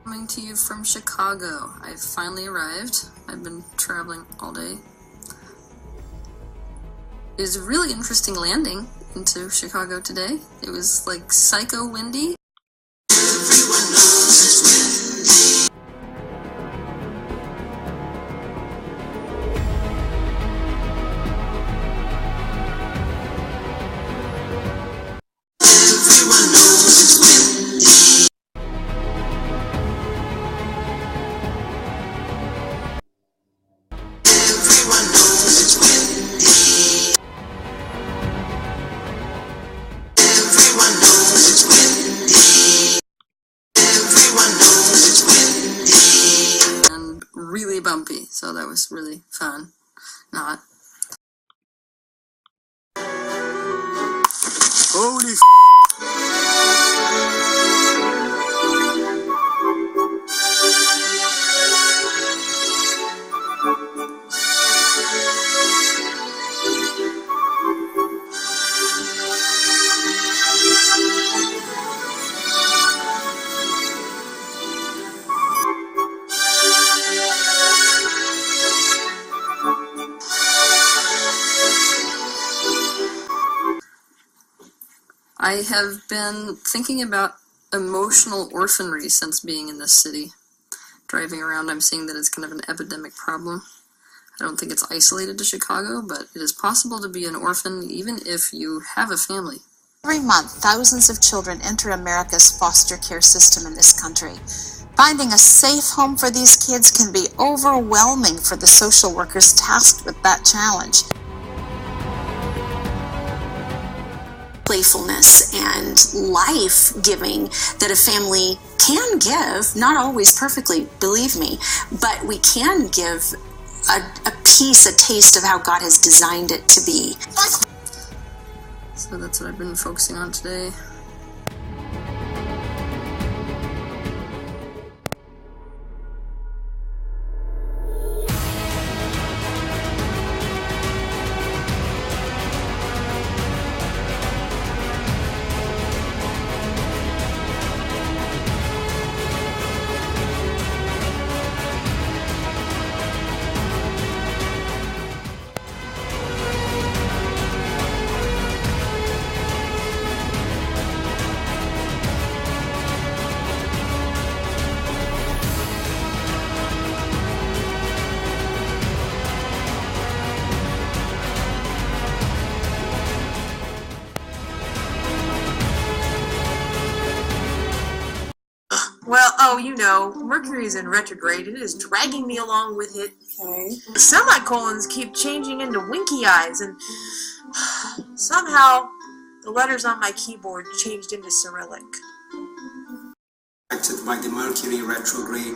Coming to you from Chicago. I've finally arrived. I've been traveling all day. It was a really interesting landing into Chicago today. It was like psycho windy. Everyone knows it's windy. Everyone knows it's windy. Everyone knows it's windy. Everyone knows it's windy. Everyone knows it's windy. And really bumpy, so that was really fun. Not. Holy f***. I have been thinking about emotional orphanry since being in this city. Driving around, I'm seeing that it's kind of an epidemic problem. I don't think it's isolated to Chicago, but it is possible to be an orphan even if you have a family. Every month, thousands of children enter America's foster care system in this country. Finding a safe home for these kids can be overwhelming for the social workers tasked with that challenge. Playfulness and life-giving that a family can give, not always perfectly, believe me, but we can give a piece, a taste of how God has designed it to be. So that's what I've been focusing on today. Well, you know, Mercury's in retrograde. It is dragging me along with it. Okay. Semicolons keep changing into winky eyes, and somehow the letters on my keyboard changed into Cyrillic. Affected by the Mercury retrograde.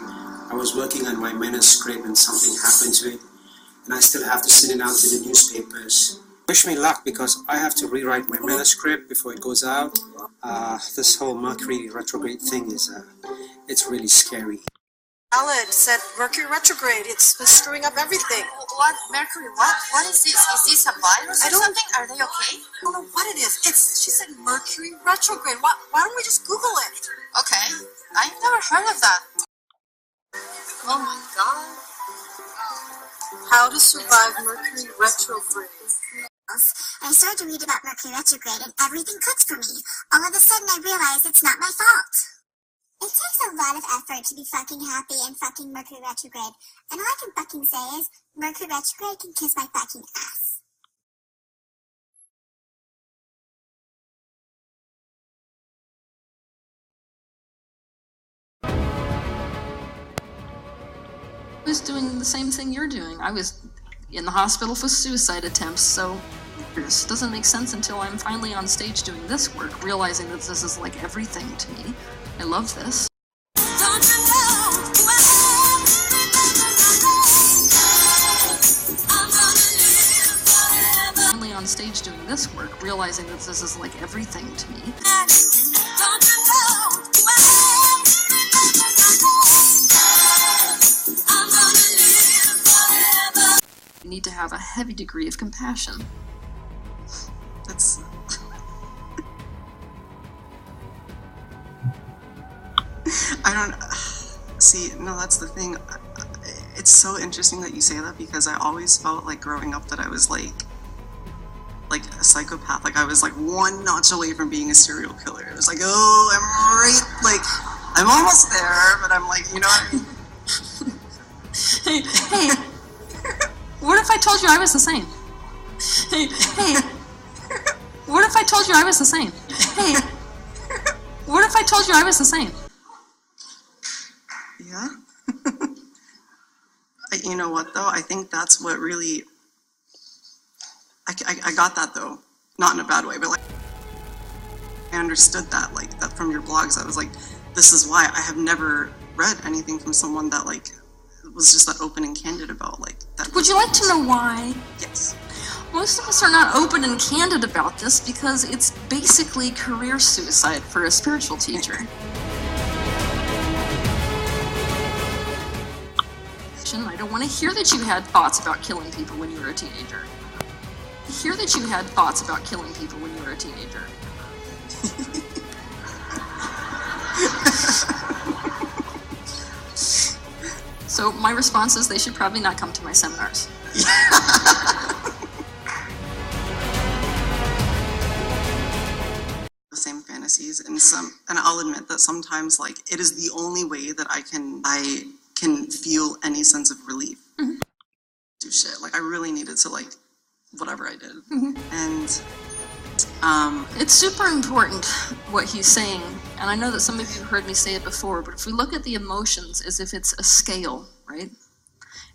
I was working on my manuscript and something happened to it, and I still have to send it out to the newspapers. Wish me luck because I have to rewrite my manuscript before it goes out. This whole Mercury retrograde thing is, it's really scary. Aled said Mercury retrograde, it's screwing up everything. What? Mercury what? What is this? Is this a virus or something? Are they okay? I don't know what it is. She said Mercury retrograde. Why don't we just Google it? Okay. I've never heard of that. Oh my god. How to survive Mercury retrograde. I started to read about Mercury retrograde and everything clicked for me. All of a sudden I realized it's not my fault. It takes a lot of effort to be fucking happy in fucking Mercury retrograde. And all I can fucking say is, Mercury retrograde can kiss my fucking ass. I was doing the same thing you're doing. I was in the hospital for suicide attempts, so this doesn't make sense until I'm finally on stage doing this work, realizing that this is like everything to me. I love this. Finally on stage doing this work, realizing that this is like everything to me. You need to have a heavy degree of compassion. That's... I don't... See, no, that's the thing. It's so interesting that you say that, because I always felt like growing up that I was like a psychopath. Like I was like one notch away from being a serial killer. It was like, oh, I'm almost there, but I'm like, you know what I mean? Hey, what if I told you I was the same? Hey, what if I told you I was the same? Hey, what if I told you I was the same? Yeah. You know what though? I think that's what really, I got that though, not in a bad way, but like I understood that, like that from your blogs. I was like, this is why I have never read anything from someone that like was just that open and candid about like that. Would you like to know why? Yes. Most of us are not open and candid about this because it's basically career suicide for a spiritual teacher. I don't want to hear that you had thoughts about killing people when you were a teenager. Hear that you had thoughts about killing people when you were a teenager. So my response is they should probably not come to my seminars. The same fantasies, and I'll admit that sometimes like it is the only way that I can feel any sense of relief. Mm-hmm. Do shit. Like I really needed to like whatever I did. Mm-hmm. And it's super important what he's saying, and I know that some of you have heard me say it before, but if we look at the emotions as if it's a scale, right?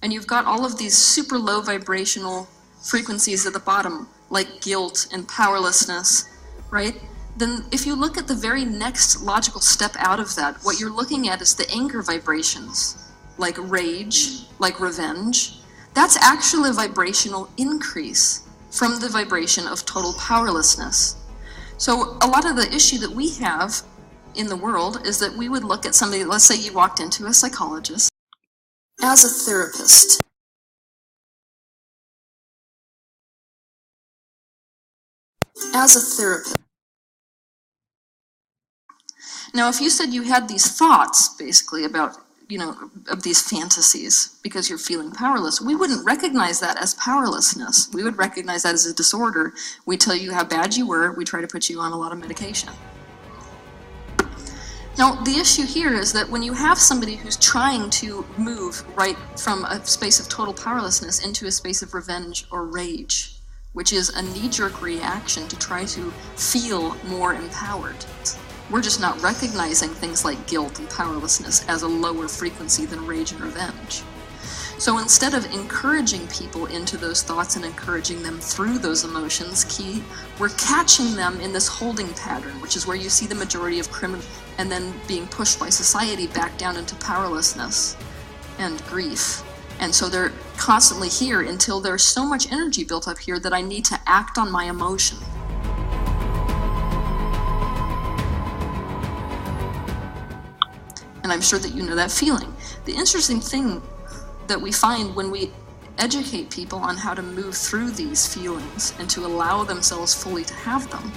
And you've got all of these super low vibrational frequencies at the bottom, like guilt and powerlessness, right? Then if you look at the very next logical step out of that, what you're looking at is the anger vibrations, like rage, like revenge. That's actually a vibrational increase from the vibration of total powerlessness. So a lot of the issue that we have in the world is that we would look at somebody, let's say you walked into a psychologist, as a therapist. As a therapist. Now, if you said you had these thoughts, basically, about, you know, of these fantasies because you're feeling powerless, we wouldn't recognize that as powerlessness. We would recognize that as a disorder. We tell you how bad you were. We try to put you on a lot of medication. Now, the issue here is that when you have somebody who's trying to move right from a space of total powerlessness into a space of revenge or rage, which is a knee-jerk reaction to try to feel more empowered, we're just not recognizing things like guilt and powerlessness as a lower frequency than rage and revenge. So instead of encouraging people into those thoughts and encouraging them through those emotions, we're catching them in this holding pattern, which is where you see the majority of criminals and then being pushed by society back down into powerlessness and grief. And so they're constantly here until there's so much energy built up here that I need to act on my emotion. And I'm sure that you know that feeling. The interesting thing that we find when we educate people on how to move through these feelings and to allow themselves fully to have them